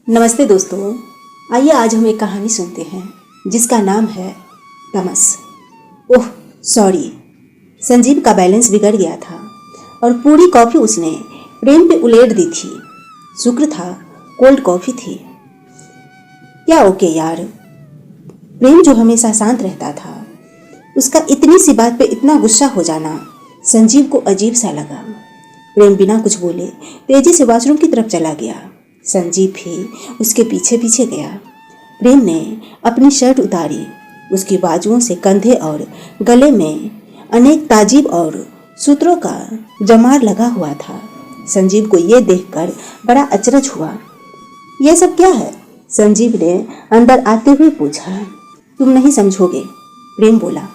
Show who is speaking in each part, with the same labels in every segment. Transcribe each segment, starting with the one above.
Speaker 1: नमस्ते दोस्तों, आइए आज हम एक कहानी सुनते हैं जिसका नाम है तमस। ओह सॉरी, संजीव का बैलेंस बिगड़ गया था और पूरी कॉफ़ी उसने प्रेम पे उलेट दी थी। शुक्र था कोल्ड कॉफ़ी थी। क्या ओके यार। प्रेम जो हमेशा शांत रहता था, उसका इतनी सी बात पे इतना गुस्सा हो जाना संजीव को अजीब सा लगा। प्रेम बिना कुछ बोले तेजी से वॉशरूम की तरफ चला गया। संजीव भी उसके पीछे पीछे गया। प्रेम ने अपनी शर्ट उतारी। उसकी बाजुओं से कंधे और गले में अनेक ताजीब और सूत्रों का जमार लगा हुआ था। संजीव को यह देखकर बड़ा अचरज हुआ। यह सब क्या है? संजीव ने अंदर आते हुए पूछा। तुम नहीं समझोगे, प्रेम बोला।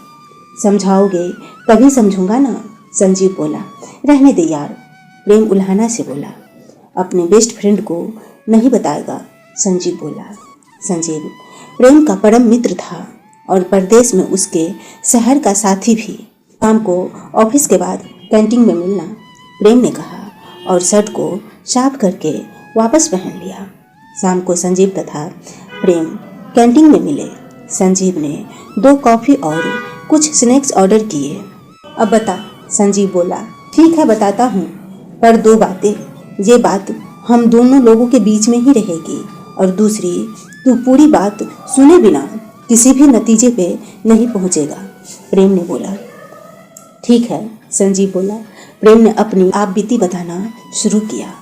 Speaker 1: समझाओगे तभी समझूंगा ना, संजीव बोला। रहने दे यार, प्रेम उल्हाना से बोला। अपने बेस्ट फ्रेंड को नहीं बताएगा, संजीव बोला। संजीव प्रेम का परम मित्र था और परदेश में उसके शहर का साथी भी। शाम को ऑफिस के बाद कैंटीन में मिलना, प्रेम ने कहा और शर्ट को साफ करके वापस पहन लिया। शाम को संजीव तथा प्रेम कैंटीन में मिले। संजीव ने 2 कॉफ़ी और कुछ स्नैक्स ऑर्डर किए। अब बता, संजीव बोला। ठीक है बताता हूँ, पर 2 बातें। ये बात हम दोनों लोगों के बीच में ही रहेगी और दूसरी, तू पूरी बात सुने बिना किसी भी नतीजे पे नहीं पहुँचेगा, प्रेम ने बोला। ठीक है, संजीव बोला। प्रेम ने अपनी आप बीती बताना शुरू किया।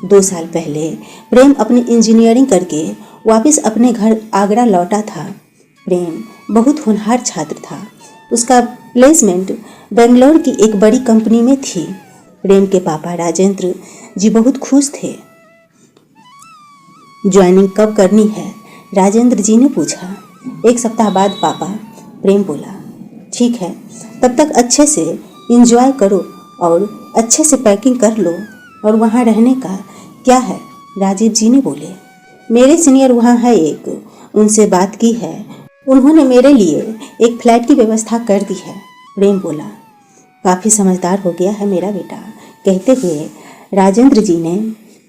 Speaker 1: 2 साल पहले प्रेम अपनी इंजीनियरिंग करके वापस अपने घर आगरा लौटा था। प्रेम बहुत होनहार छात्र था। उसका प्लेसमेंट बेंगलोर की एक बड़ी कंपनी में थी। प्रेम के पापा राजेंद्र जी बहुत खुश थे। ज्वाइनिंग कब करनी है? राजेंद्र जी ने पूछा। 1 सप्ताह बाद पापा, प्रेम बोला। ठीक है, तब तक अच्छे से एंजॉय करो और अच्छे से पैकिंग कर लो। और वहाँ रहने का क्या है? राजीव जी ने बोले। मेरे सीनियर वहाँ है एक, उनसे बात की है, उन्होंने मेरे लिए एक फ्लैट की व्यवस्था कर दी है, प्रेम बोला। काफ़ी समझदार हो गया है मेरा बेटा, कहते हुए राजेंद्र जी ने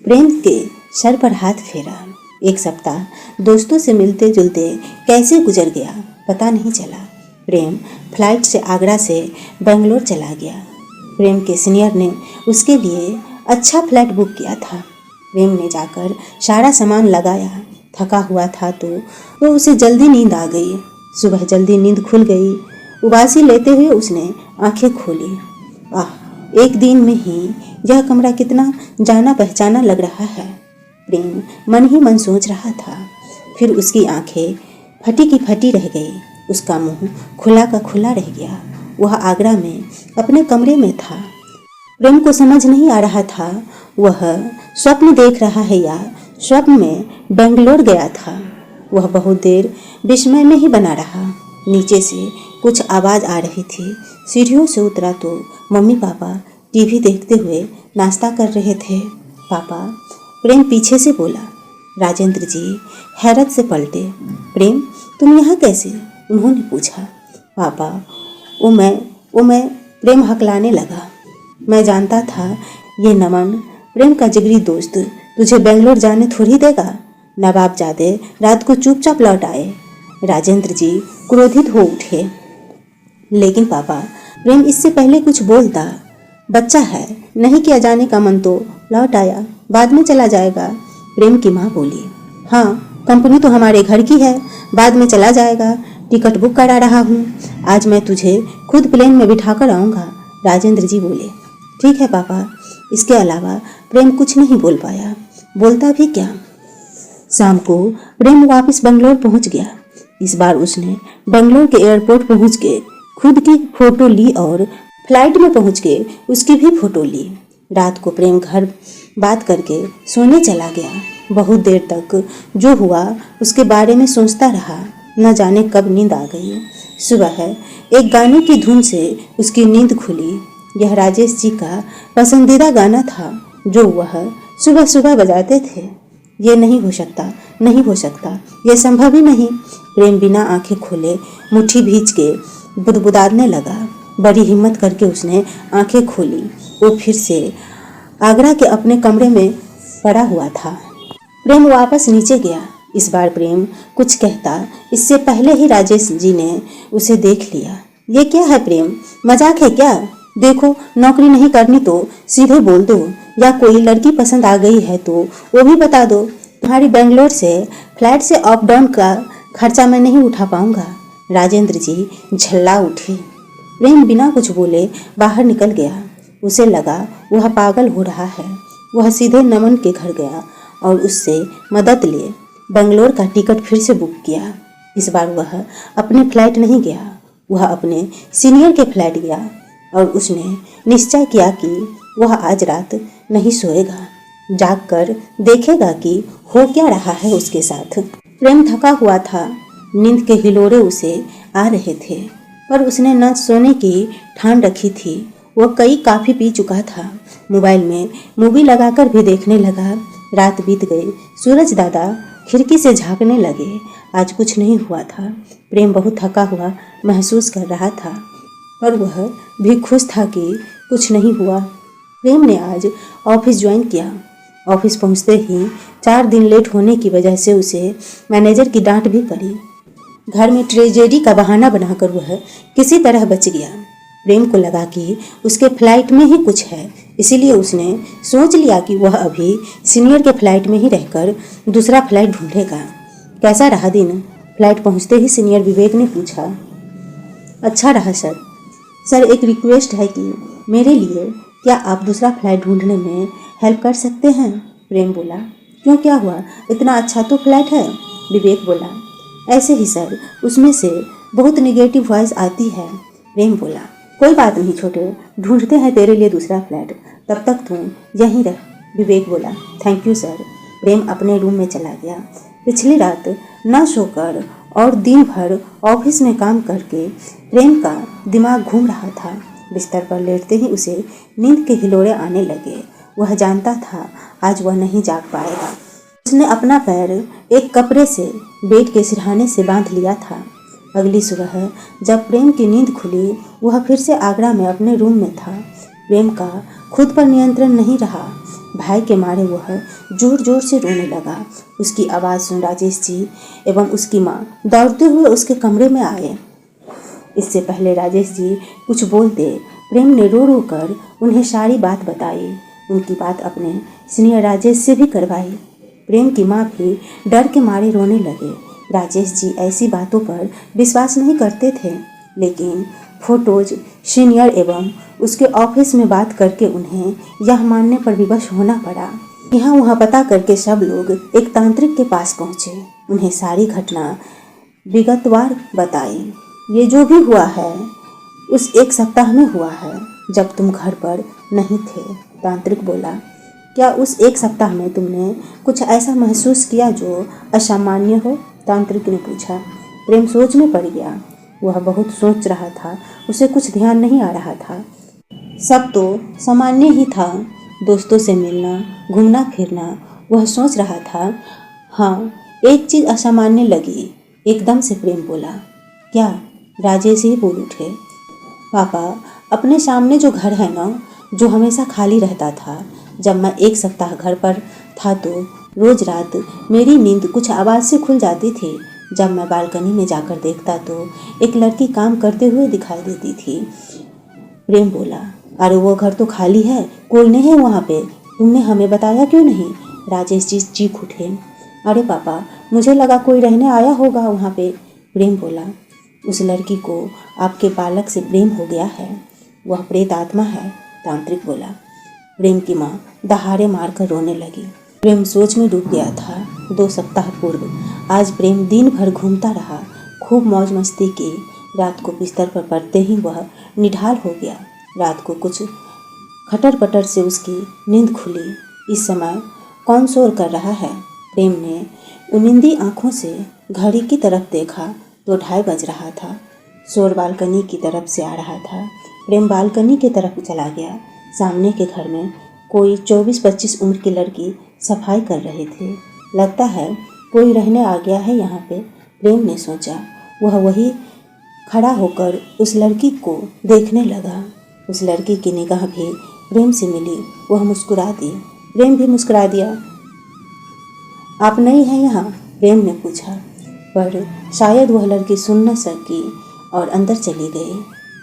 Speaker 1: प्रेम के सर पर हाथ फेरा। 1 सप्ताह दोस्तों से मिलते जुलते कैसे गुजर गया पता नहीं चला। प्रेम फ्लाइट से आगरा से बेंगलोर चला गया। प्रेम के सीनियर ने उसके लिए अच्छा फ्लैट बुक किया था। प्रेम ने जाकर सारा सामान लगाया। थका हुआ था तो उसे जल्दी नींद आ गई। सुबह जल्दी नींद खुल गई। उबासी लेते हुए उसने आंखें खोली। आह, एक दिन में ही यह कमरा कितना जाना पहचाना लग रहा है, प्रेम मन ही मन सोच रहा था। फिर उसकी आंखें फटी की फटी रह गई। उसका मुंह खुला का खुला रह गया। वह आगरा में अपने कमरे में था। प्रेम को समझ नहीं आ रहा था वह स्वप्न देख रहा है या स्वप्न में बेंगलोर गया था। वह बहुत देर विस्मय में ही बना रहा। नीचे से कुछ आवाज़ आ रही थी। सीढ़ियों से उतरा तो मम्मी पापा टीवी देखते हुए नाश्ता कर रहे थे। पापा, प्रेम पीछे से बोला। राजेंद्र जी हैरत से पलटे। प्रेम, तुम यहाँ कैसे? उन्होंने पूछा। पापा, वो मैं प्रेम हकलाने लगा। मैं जानता था ये नमन, प्रेम का जिगरी दोस्त, तुझे बेंगलोर जाने थोड़ी देगा। नवाबजादे रात को चुपचाप लौट आए। राजेंद्र जी क्रोधित हो उठे। लेकिन पापा, प्रेम इससे पहले कुछ बोलता। बच्चा है, नहीं किया जाने का मन तो लौट आया, बाद में चला जाएगा, प्रेम की माँ बोली। हाँ, कंपनी तो हमारे घर की है, बाद में चला जाएगा। टिकट बुक करा रहा हूँ, आज मैं तुझे खुद प्लेन में बिठा कर आऊँगा, राजेंद्र जी बोले। ठीक है पापा। इसके अलावा प्रेम कुछ नहीं बोल पाया। बोलता भी क्या? शाम को प्रेम वापस बेंगलोर पहुँच गया। इस बार उसने बेंगलोर के एयरपोर्ट पहुँच के खुद की फ़ोटो ली और फ्लाइट में पहुँच के उसकी भी फ़ोटो ली। रात को प्रेम घर बात करके सोने चला गया। बहुत देर तक जो हुआ उसके बारे में सोचता रहा। न जाने कब नींद आ गई। सुबह एक गाने की धुन से उसकी नींद खुली। यह राजेश जी का पसंदीदा गाना था जो वह सुबह सुबह बजाते थे। ये नहीं हो सकता, नहीं हो सकता, यह संभव ही नहीं। प्रेम बिना आंखें खोले मुट्ठी भींच के बुदबुदाने लगा। बड़ी हिम्मत करके उसने आंखें खोली। वो फिर से आगरा के अपने कमरे में पड़ा हुआ था। प्रेम वापस नीचे गया। इस बार प्रेम कुछ कहता इससे पहले ही राजेश जी ने उसे देख लिया। ये क्या है प्रेम, मजाक है क्या? देखो, नौकरी नहीं करनी तो सीधे बोल दो, या कोई लड़की पसंद आ गई है तो वो भी बता दो। तुम्हारी बेंगलोर से फ्लाइट से अप डाउन का खर्चा मैं नहीं उठा पाऊंगा। राजेंद्र जी झल्ला उठे। प्रेम बिना कुछ बोले बाहर निकल गया। उसे लगा वह पागल हो रहा है। वह सीधे नमन के घर गया और उससे मदद लिए बेंगलोर का टिकट फिर से बुक किया। इस बार वह अपने फ्लाइट नहीं गया, वह अपने सीनियर के फ्लैट गया और उसने निश्चय किया कि वह आज रात नहीं सोएगा, जागकर देखेगा कि हो क्या रहा है उसके साथ। प्रेम थका हुआ था, नींद के हिलोरे उसे आ रहे थे, पर उसने न सोने की ठान रखी थी। वह काफ़ी पी चुका था। मोबाइल में मूवी लगाकर भी देखने लगा। रात बीत गई। सूरज दादा खिड़की से झांकने लगे। आज कुछ नहीं हुआ था। प्रेम बहुत थका हुआ महसूस कर रहा था, पर वह भी खुश था कि कुछ नहीं हुआ। प्रेम ने आज ऑफिस ज्वाइन किया। ऑफिस पहुंचते ही 4 दिन लेट होने की वजह से उसे मैनेजर की डांट भी पड़ी। घर में ट्रेजेडी का बहाना बनाकर वह किसी तरह बच गया। प्रेम को लगा कि उसके फ्लाइट में ही कुछ है, इसीलिए उसने सोच लिया कि वह अभी सीनियर के फ्लाइट में ही रहकर दूसरा फ्लाइट ढूंढेगा। कैसा रहा दिन? फ्लाइट पहुंचते ही सीनियर विवेक ने पूछा। अच्छा रहा सर। सर, एक रिक्वेस्ट है कि मेरे लिए क्या आप दूसरा फ्लाइट ढूंढने में हेल्प कर सकते हैं? प्रेम बोला। क्यों, क्या हुआ? इतना अच्छा तो फ्लाइट है। विवेक बोला। ऐसे ही सर, उसमें से बहुत निगेटिव वॉइस आती है। प्रेम बोला। कोई बात नहीं छोटे, ढूंढते हैं तेरे लिए दूसरा फ्लैट, तब तक तू यहीं रह। विवेक बोला। Thank you sir. प्रेम अपने रूम में चला गया। पिछली रात न सोकर और दिन भर ऑफिस में काम करके प्रेम का दिमाग घूम रहा था। बिस्तर पर लेटते ही उसे नींद के हिलोरे आने लगे। वह जानता था आज वह नहीं जाग पाएगा। उसने अपना पैर एक कपड़े से बेड के सिरहाने से बांध लिया था। अगली सुबह जब प्रेम की नींद खुली, वह फिर से आगरा में अपने रूम में था। प्रेम का खुद पर नियंत्रण नहीं रहा। भय के मारे वह जोर जोर से रोने लगा। उसकी आवाज़ सुन राजेश जी एवं उसकी माँ दौड़ते हुए उसके कमरे में आए। इससे पहले राजेश जी कुछ बोलते, प्रेम ने रो रो कर उन्हें सारी बात बताई। उनकी बात अपने सीनियर राजेश से भी करवाई। प्रेम की माँ भी डर के मारे रोने लगे। राजेश जी ऐसी बातों पर विश्वास नहीं करते थे, लेकिन फोटोज सीनियर एवं उसके ऑफिस में बात करके उन्हें यह मानने पर विवश होना पड़ा। यहाँ वहाँ पता करके सब लोग एक तांत्रिक के पास पहुँचे। उन्हें सारी घटना विगतवार बताई। ये जो भी हुआ है उस एक सप्ताह में हुआ है जब तुम घर पर नहीं थे। तांत्रिक बोला। क्या उस एक सप्ताह में तुमने कुछ ऐसा महसूस किया जो असामान्य हो? तांत्रिक ने पूछा। प्रेम सोच में पड़ गया। वह बहुत सोच रहा था, उसे कुछ ध्यान नहीं आ रहा था। सब तो सामान्य ही था, दोस्तों से मिलना, घूमना फिरना। वह सोच रहा था। हाँ, एक चीज़ असामान्य लगी। एकदम से प्रेम बोला। क्या? राजेश ही बोल उठे। पापा, अपने सामने जो घर है ना, जो हमेशा खाली रहता था, जब मैं एक सप्ताह घर पर था तो रोज रात मेरी नींद कुछ आवाज़ से खुल जाती थी। जब मैं बालकनी में जाकर देखता तो एक लड़की काम करते हुए दिखाई देती थी। प्रेम बोला। अरे वो घर तो खाली है, कोई नहीं है वहाँ पे, तुमने हमें बताया क्यों नहीं? राजेश जी चीख उठे। अरे पापा, मुझे लगा कोई रहने आया होगा वहाँ पे। प्रेम बोला। उस लड़की को आपके बालक से प्रेम हो गया है, वह प्रेत आत्मा है। तांत्रिक बोला। प्रेम की माँ दहाड़े मारकर रोने लगी। प्रेम सोच में डूब गया था। 2 सप्ताह पूर्व आज प्रेम दिन भर घूमता रहा, खूब मौज मस्ती की। रात को बिस्तर पर पड़ते ही वह निढाल हो गया। रात को कुछ खटर पटर से उसकी नींद खुली। इस समय कौन शोर कर रहा है? प्रेम ने उनिंदी आंखों से घड़ी की तरफ देखा तो 2:30 बज रहा था। शोर बालकनी की तरफ से आ रहा था। प्रेम बालकनी की तरफ चला गया। सामने के घर में कोई 24-25 उम्र की लड़की सफाई कर रहे थे। लगता है कोई रहने आ गया है यहाँ पे, प्रेम ने सोचा। वह वही खड़ा होकर उस लड़की को देखने लगा। उस लड़की की निगाह भी प्रेम से मिली। वह मुस्कुरा दी। प्रेम भी मुस्कुरा दिया। आप नई हैं यहाँ? प्रेम ने पूछा, पर शायद वह लड़की सुन न सकी और अंदर चली गई।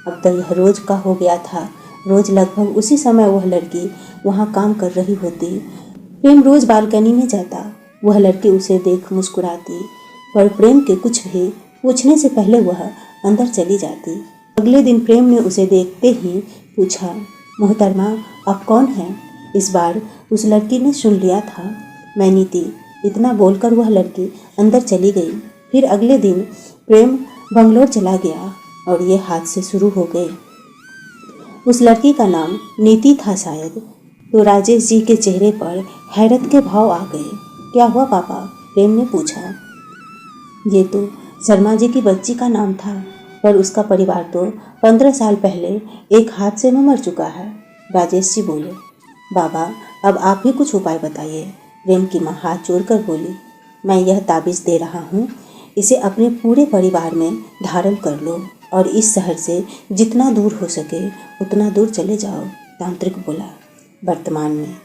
Speaker 1: अब तो यह रोज का हो गया था। रोज लगभग उसी समय वह लड़की वहाँ काम कर रही होती। प्रेम रोज बालकनी में जाता। वह लड़की उसे देख मुस्कुराती, पर प्रेम के कुछ भी पूछने से पहले वह अंदर चली जाती। अगले दिन प्रेम ने उसे देखते ही पूछा, मोहतरमा आप कौन हैं? इस बार उस लड़की ने सुन लिया था, मैं नीति। इतना बोलकर वह लड़की अंदर चली गई। फिर अगले दिन प्रेम बंगलोर चला गया और ये हादसे शुरू हो गए। उस लड़की का नाम नीति था शायद। तो राजेश जी के चेहरे पर हैरत के भाव आ गए। क्या हुआ पापा? प्रेम ने पूछा। ये तो शर्मा जी की बच्ची का नाम था, पर उसका परिवार तो 15 साल पहले एक हादसे में मर चुका है, राजेश जी बोले। बाबा अब आप ही कुछ उपाय बताइए, प्रेम की माँ हाथ जोड़कर बोली। मैं यह ताबीज़ दे रहा हूँ, इसे अपने पूरे परिवार में धारण कर लो और इस शहर से जितना दूर हो सके उतना दूर चले जाओ, तांत्रिक बोला। वर्तमान में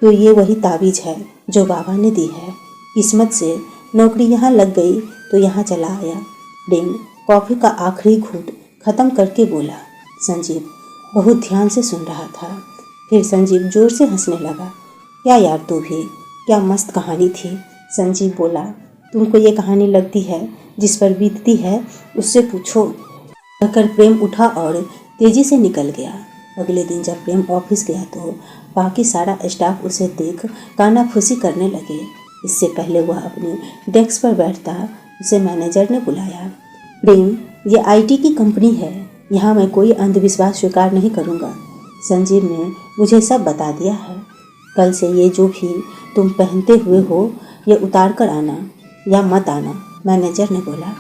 Speaker 1: तो ये वही ताबीज़ है जो बाबा ने दी है। किस्मत से नौकरी यहाँ लग गई तो यहाँ चला आया। प्रेम कॉफ़ी का आखिरी घूंट ख़त्म करके बोला। संजीव बहुत ध्यान से सुन रहा था। फिर संजीव जोर से हंसने लगा। क्या यार तू भी, क्या मस्त कहानी थी, संजीव बोला। तुमको ये कहानी लगती है जिस पर बीतती है उससे पूछो। कहकर प्रेम उठा और तेजी से निकल गया। अगले दिन जब प्रेम ऑफिस गया तो बाकी सारा स्टाफ उसे देख कानाफूसी करने लगे। इससे पहले वह अपनी डेस्क पर बैठता, उसे मैनेजर ने बुलाया। प्रेम, ये आईटी की कंपनी है, यहाँ मैं कोई अंधविश्वास स्वीकार नहीं करूँगा। संजीव ने मुझे सब बता दिया है। कल से ये जो भी तुम पहनते हुए हो ये उतार कर आना या मत आना, मैनेजर ने बोला।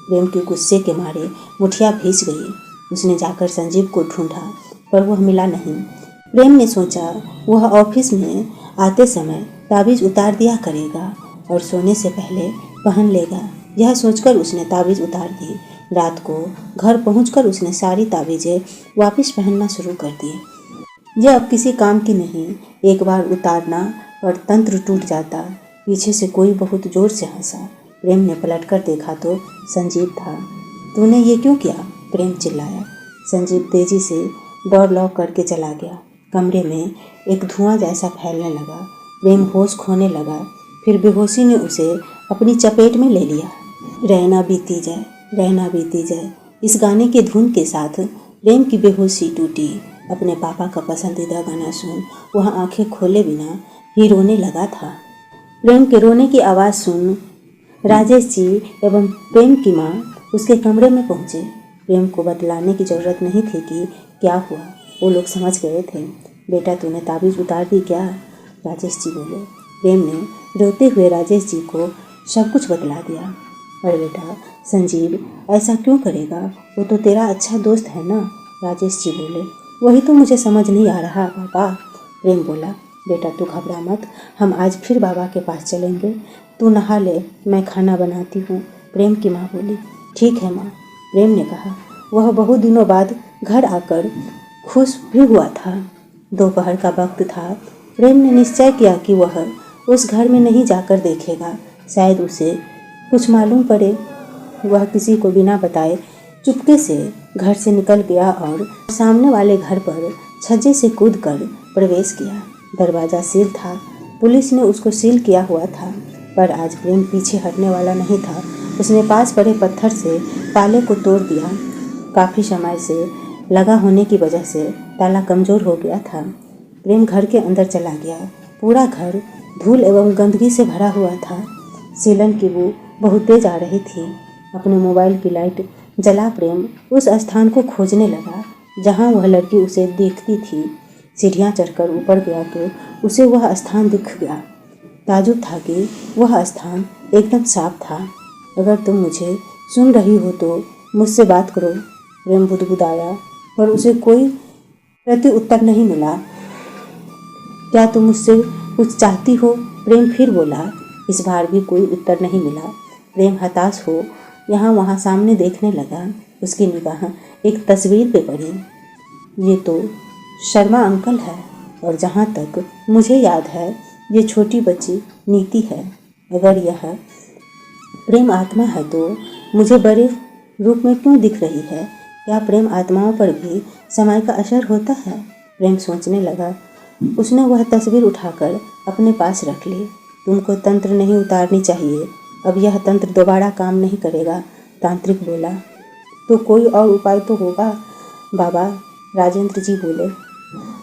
Speaker 1: प्रेम के गुस्से के मारे मुठिया भींच गई। उसने जाकर संजीव को ढूंढा पर वह मिला नहीं। प्रेम ने सोचा वह ऑफिस में आते समय ताबीज़ उतार दिया करेगा और सोने से पहले पहन लेगा। यह सोचकर उसने ताबीज़ उतार दी। रात को घर पहुंचकर उसने सारी ताबीज़ें वापस पहनना शुरू कर दी। यह अब किसी काम की नहीं। एक बार उतारना और तंत्र टूट जाता। पीछे से कोई बहुत जोर से हंसा। प्रेम ने पलटकर देखा तो संजीव था। तूने ये क्यों किया? प्रेम चिल्लाया। संजीव तेजी से डोर लॉक करके चला गया। कमरे में एक धुआं जैसा फैलने लगा। प्रेम होश खोने लगा। फिर बेहोशी ने उसे अपनी चपेट में ले लिया। रहना बीती जाए, रहना बीती जाए, इस गाने के धुन के साथ प्रेम की बेहोशी टूटी। अपने पापा का पसंदीदा गाना सुन वह आंखें खोले बिना ही रोने लगा था। प्रेम के रोने की आवाज़ सुन राजेश जी एवं प्रेम की माँ उसके कमरे में पहुँचे। प्रेम को बतलाने की ज़रूरत नहीं थी कि क्या हुआ, वो लोग समझ गए थे। बेटा तूने ताबीज़ उतार दी क्या? राजेश जी बोले। प्रेम ने रोते हुए राजेश जी को सब कुछ बतला दिया। पर बेटा संजीव ऐसा क्यों करेगा, वो तो तेरा अच्छा दोस्त है ना, राजेश जी बोले। वही तो मुझे समझ नहीं आ रहा पापा, प्रेम बोला। बेटा तू घबरा मत, हम आज फिर बाबा के पास चलेंगे। तू नहा ले, मैं खाना बनाती हूँ, प्रेम की माँ बोली। ठीक है माँ, प्रेम ने कहा। वह बहुत दिनों बाद घर आकर खुश भी हुआ था। दोपहर का वक्त था। प्रेम ने निश्चय किया कि वह उस घर में नहीं जाकर देखेगा, शायद उसे कुछ मालूम पड़े। वह किसी को बिना बताए चुपके से घर से निकल गया और सामने वाले घर पर छज्जे से कूदकर प्रवेश किया। दरवाज़ा सील था। पुलिस ने उसको सील किया हुआ था, पर आज प्रेम पीछे हटने वाला नहीं था। उसने पास पड़े पत्थर से ताले को तोड़ दिया। काफ़ी समय से लगा होने की वजह से ताला कमज़ोर हो गया था। प्रेम घर के अंदर चला गया। पूरा घर धूल एवं गंदगी से भरा हुआ था। सीलन की बू बहुत तेज आ रही थी। अपने मोबाइल की लाइट जला प्रेम उस स्थान को खोजने लगा जहाँ वह लड़की उसे देखती थी। सीढ़ियाँ चढ़कर ऊपर गया तो उसे वह स्थान दिख गया। ताजुब था कि वह स्थान एकदम साफ था। अगर तुम मुझे सुन रही हो तो मुझसे बात करो, प्रेम बुदबुदाया, पर उसे कोई प्रति उत्तर नहीं मिला। क्या तुम मुझसे कुछ चाहती हो? प्रेम फिर बोला। इस बार भी कोई उत्तर नहीं मिला। प्रेम हताश हो यहाँ वहाँ सामने देखने लगा। उसकी निगाह एक तस्वीर पे पड़ी। ये तो शर्मा अंकल है और जहाँ तक मुझे याद है ये छोटी बच्ची नीति है। अगर यह प्रेम आत्मा है तो मुझे बड़े रूप में क्यों दिख रही है? क्या प्रेम आत्माओं पर भी समय का असर होता है? प्रेम सोचने लगा। उसने वह तस्वीर उठाकर अपने पास रख ली। तुमको तंत्र नहीं उतारनी चाहिए, अब यह तंत्र दोबारा काम नहीं करेगा, तांत्रिक बोला। तो कोई और उपाय तो होगा बाबा, राजेंद्र जी बोले।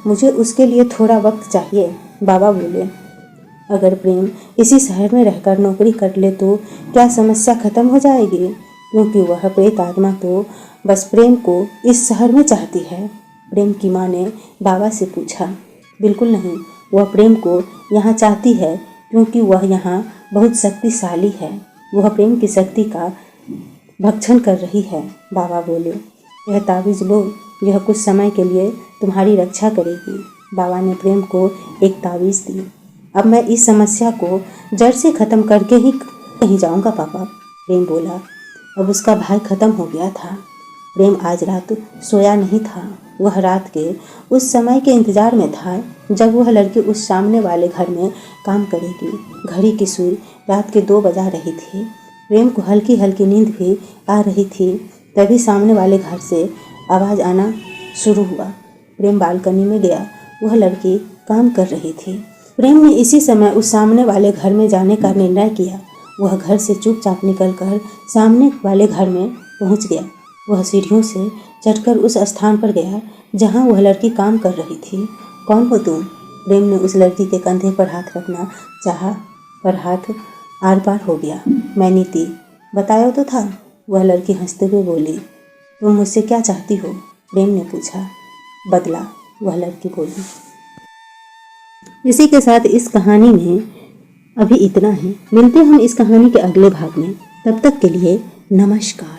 Speaker 1: मुझे उसके लिए थोड़ा वक्त चाहिए, बाबा बोले। अगर प्रेम इसी शहर में रहकर नौकरी कर ले तो क्या समस्या खत्म हो जाएगी? क्योंकि वह प्रेत आत्मा तो बस प्रेम को इस शहर में चाहती है। प्रेम की माँ ने बाबा से पूछा। बिल्कुल नहीं, वह प्रेम को यहाँ चाहती है क्योंकि वह यहाँ बहुत शक्तिशाली है। वह प्रेम की शक्ति का भक्षण कर रही है, बाबा बोले। यह ताबीज़ लो, यह कुछ समय के लिए तुम्हारी रक्षा करेगी। बाबा ने प्रेम को एक ताबीज़ दी। अब मैं इस समस्या को जड़ से ख़त्म करके ही कहीं जाऊंगा पापा, प्रेम बोला। अब उसका भय ख़त्म हो गया था। प्रेम आज रात सोया नहीं था। वह रात के उस समय के इंतज़ार में था जब वह लड़की उस सामने वाले घर में काम करेगी। घड़ी की सुई रात के 2 बजा रही थी। प्रेम को हल्की हल्की नींद भी आ रही थी। तभी सामने वाले घर से आवाज़ आना शुरू हुआ। प्रेम बालकनी में गया। वह लड़की काम कर रही थी। प्रेम ने इसी समय उस सामने वाले घर में जाने का निर्णय किया। वह घर से चुपचाप निकलकर सामने वाले घर में पहुंच गया। वह सीढ़ियों से चढ़कर उस स्थान पर गया जहां वह लड़की काम कर रही थी। कौन हो तुम? प्रेम ने उस लड़की के कंधे पर हाथ रखना चाहा, पर हाथ आर पार हो गया। मैं नीति, बताया तो था, वह लड़की हंसते हुए बोली। तुम मुझसे क्या चाहती हो? प्रेम ने पूछा। बदला, वह लड़की बोली। इसी के साथ इस कहानी में अभी इतना ही। मिलते हैं हम इस कहानी के अगले भाग में। तब तक के लिए नमस्कार।